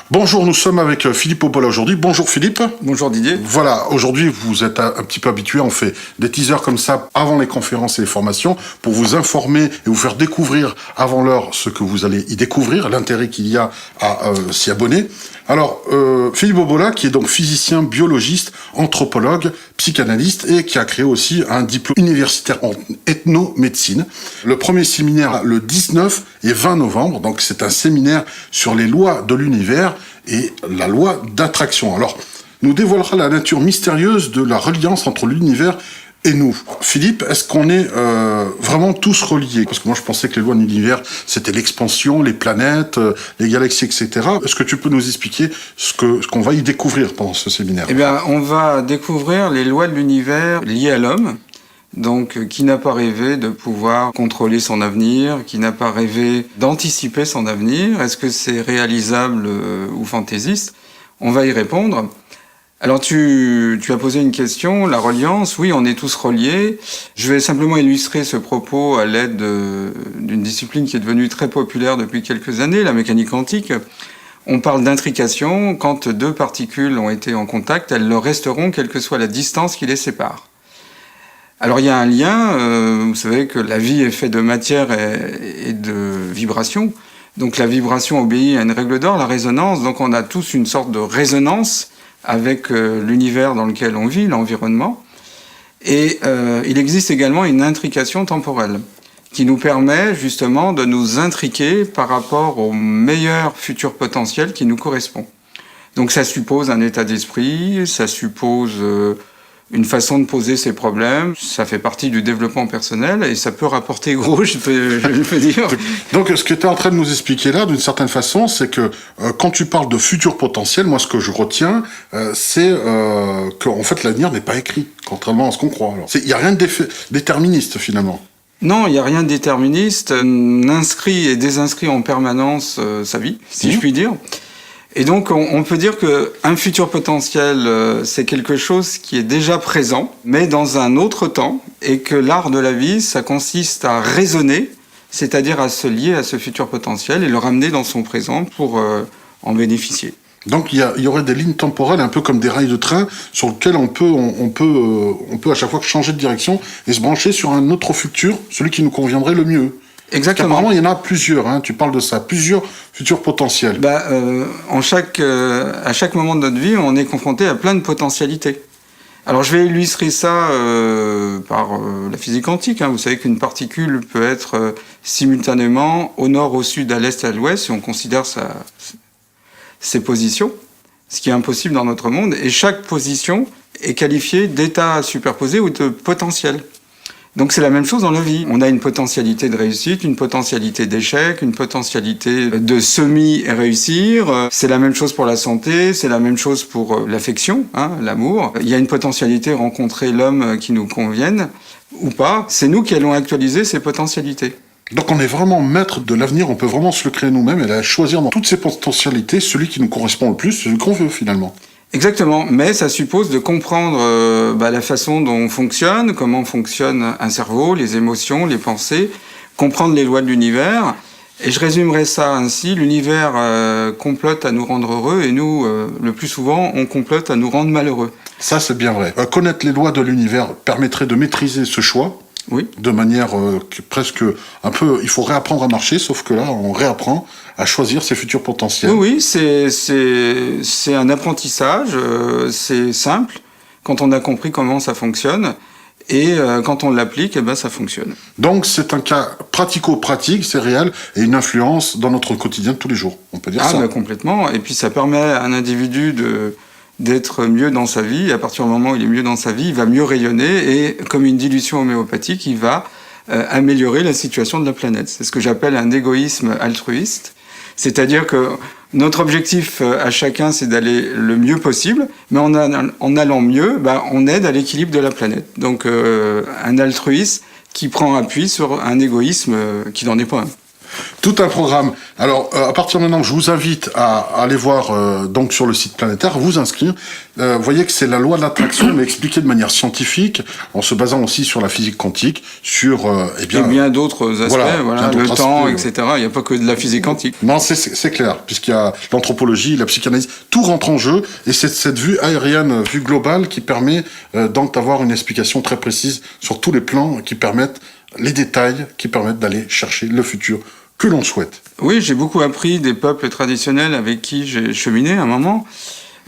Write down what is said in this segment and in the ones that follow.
Bonjour, nous sommes avec Philippe Aubola aujourd'hui. Bonjour Philippe. Bonjour Didier. Voilà, aujourd'hui vous êtes un petit peu habitué, on fait des teasers comme ça avant les conférences et les formations pour vous informer et vous faire découvrir avant l'heure ce que vous allez y découvrir, l'intérêt qu'il y a à s'y abonner. Alors, Philippe Aubola, qui est donc physicien, biologiste, anthropologue, psychanalyste et qui a créé aussi un diplôme universitaire en ethnomédecine. Le premier séminaire le 19 et 20 novembre, donc c'est un séminaire sur les lois de l'univers et la loi d'attraction. Alors, nous dévoilera la nature mystérieuse de la reliance entre l'univers et nous. Philippe, est-ce qu'on est vraiment tous reliés? Parce que moi, je pensais que les lois de l'univers, c'était l'expansion, les planètes, les galaxies, etc. Est-ce que tu peux nous expliquer ce qu'on va y découvrir pendant ce séminaire? Eh bien, on va découvrir les lois de l'univers liées à l'homme. Donc, qui n'a pas rêvé de pouvoir contrôler son avenir, qui n'a pas rêvé d'anticiper son avenir? Est-ce que c'est réalisable ou fantaisiste? On va y répondre. Alors, tu as posé une question, la reliance. Oui, on est tous reliés. Je vais simplement illustrer ce propos à l'aide d'une discipline qui est devenue très populaire depuis quelques années, la mécanique quantique. On parle d'intrication. Quand deux particules ont été en contact, elles le resteront quelle que soit la distance qui les sépare. Alors, il y a un lien. Vous savez que la vie est faite de matière et de vibration. Donc, la vibration obéit à une règle d'or, la résonance. Donc, on a tous une sorte de résonance avec l'univers dans lequel on vit, l'environnement. Et il existe également une intrication temporelle qui nous permet justement de nous intriquer par rapport au meilleur futur potentiel qui nous correspond. Donc ça suppose un état d'esprit, ça suppose une façon de poser ses problèmes, ça fait partie du développement personnel et ça peut rapporter gros, je peux dire. Donc ce que tu es en train de nous expliquer là, d'une certaine façon, c'est que quand tu parles de futur potentiel, moi ce que je retiens, c'est qu'en fait l'avenir n'est pas écrit, contrairement à ce qu'on croit. Il n'y a rien de déterministe finalement. Non, il n'y a rien de déterministe. On inscrit et désinscrit en permanence sa vie, si je puis dire. Et donc, on peut dire qu'un futur potentiel, c'est quelque chose qui est déjà présent, mais dans un autre temps, et que l'art de la vie, ça consiste à raisonner, c'est-à-dire à se lier à ce futur potentiel et le ramener dans son présent pour en bénéficier. Donc il y aurait des lignes temporelles un peu comme des rails de train sur lesquels on peut à chaque fois changer de direction et se brancher sur un autre futur, celui qui nous conviendrait le mieux. Exactement. Apparemment, il y en a plusieurs, hein, tu parles de ça, plusieurs futurs potentiels. À chaque moment de notre vie, on est confronté à plein de potentialités. Alors je vais illustrer ça par la physique quantique. Hein. Vous savez qu'une particule peut être simultanément au nord, au sud, à l'est, à l'ouest, si on considère ses positions, ce qui est impossible dans notre monde. Et chaque position est qualifiée d'état superposé ou de potentiel. Donc c'est la même chose dans la vie. On a une potentialité de réussite, une potentialité d'échec, une potentialité de semi-réussir. C'est la même chose pour la santé, c'est la même chose pour l'affection, hein, l'amour. Il y a une potentialité rencontrer l'homme qui nous convienne ou pas. C'est nous qui allons actualiser ces potentialités. Donc on est vraiment maître de l'avenir, on peut vraiment se le créer nous-mêmes et choisir dans toutes ces potentialités celui qui nous correspond le plus, celui qu'on veut finalement. Exactement, mais ça suppose de comprendre la façon dont on fonctionne, comment fonctionne un cerveau, les émotions, les pensées, comprendre les lois de l'univers. Et je résumerai ça ainsi, l'univers complote à nous rendre heureux et nous, le plus souvent, on complote à nous rendre malheureux. Ça, c'est bien vrai. Connaître les lois de l'univers permettrait de maîtriser ce choix. Oui. De manière presque un peu... Il faut réapprendre à marcher, sauf que là, on réapprend à choisir ses futurs potentiels. Oui, c'est un apprentissage, c'est simple, quand on a compris comment ça fonctionne, et quand on l'applique, eh ben, ça fonctionne. Donc c'est un cas pratico-pratique, c'est réel, et une influence dans notre quotidien de tous les jours, on peut dire ça. Ah, complètement, et puis ça permet à un individu d'être mieux dans sa vie. À partir du moment où il est mieux dans sa vie, il va mieux rayonner et comme une dilution homéopathique, il va améliorer la situation de la planète. C'est ce que j'appelle un égoïsme altruiste. C'est-à-dire que notre objectif à chacun, c'est d'aller le mieux possible, mais en allant mieux, on aide à l'équilibre de la planète. Donc un altruisme qui prend appui sur un égoïsme qui n'en est pas un. Tout un programme. Alors, à partir de maintenant, je vous invite à aller voir donc sur le site Planétaire, vous inscrire. Vous voyez que c'est la loi de l'attraction, mais expliquée de manière scientifique, en se basant aussi sur la physique quantique, sur et bien d'autres aspects, voilà, le temps, aspects, etc. Il n'y a pas que de la physique quantique. Non, c'est clair, puisqu'il y a l'anthropologie, la psychanalyse, tout rentre en jeu, et c'est cette vue aérienne, vue globale, qui permet donc d'avoir une explication très précise sur tous les plans, qui permettent les détails, qui permettent d'aller chercher le futur que l'on souhaite. Oui, j'ai beaucoup appris des peuples traditionnels avec qui j'ai cheminé à un moment.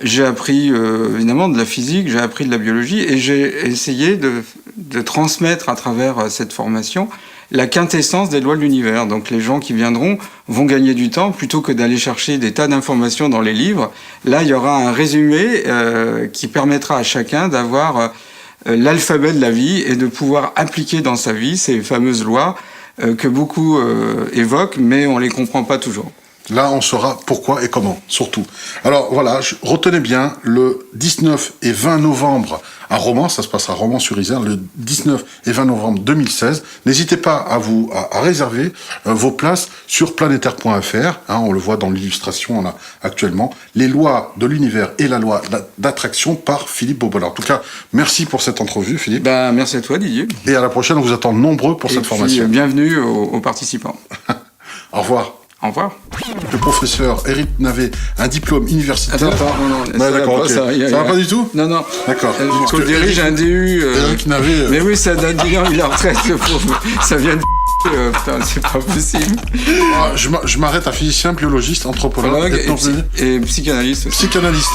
J'ai appris évidemment de la physique, j'ai appris de la biologie et j'ai essayé de transmettre à travers cette formation la quintessence des lois de l'univers. Donc les gens qui viendront vont gagner du temps plutôt que d'aller chercher des tas d'informations dans les livres. Là, il y aura un résumé qui permettra à chacun d'avoir l'alphabet de la vie et de pouvoir appliquer dans sa vie ces fameuses lois que beaucoup évoquent, mais on les comprend pas toujours. Là, on saura pourquoi et comment, surtout. Alors voilà, retenez bien, le 19 et 20 novembre à Romans, ça se passera à Romans-sur-Isère, le 19 et 20 novembre 2016. N'hésitez pas à réserver vos places sur planétaire.fr. On le voit dans l'illustration, on a actuellement les lois de l'univers et la loi d'attraction par Philippe Beaubonnat. En tout cas, merci pour cette entrevue, Philippe. Merci à toi, Didier. Et à la prochaine, on vous attend nombreux pour cette formation. Bienvenue aux participants. Au revoir. Au revoir. Le professeur Éric Navet, un diplôme universitaire. Non, d'accord, ok. Ça va pas du tout? Non. D'accord. Je dirige un DU. Éric Navet. Mais oui, ça date bien, il est en retraite. Ça vient de. Putain, c'est pas possible. Je m'arrête à physicien, biologiste, anthropologue, et psychanalyste aussi. Psychanalyste,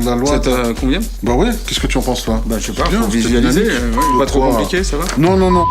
la loi. Ça te convient? Bah ouais, qu'est-ce que tu en penses, toi? Je sais pas, faut visualiser. Pas trop compliqué, ça va? Non.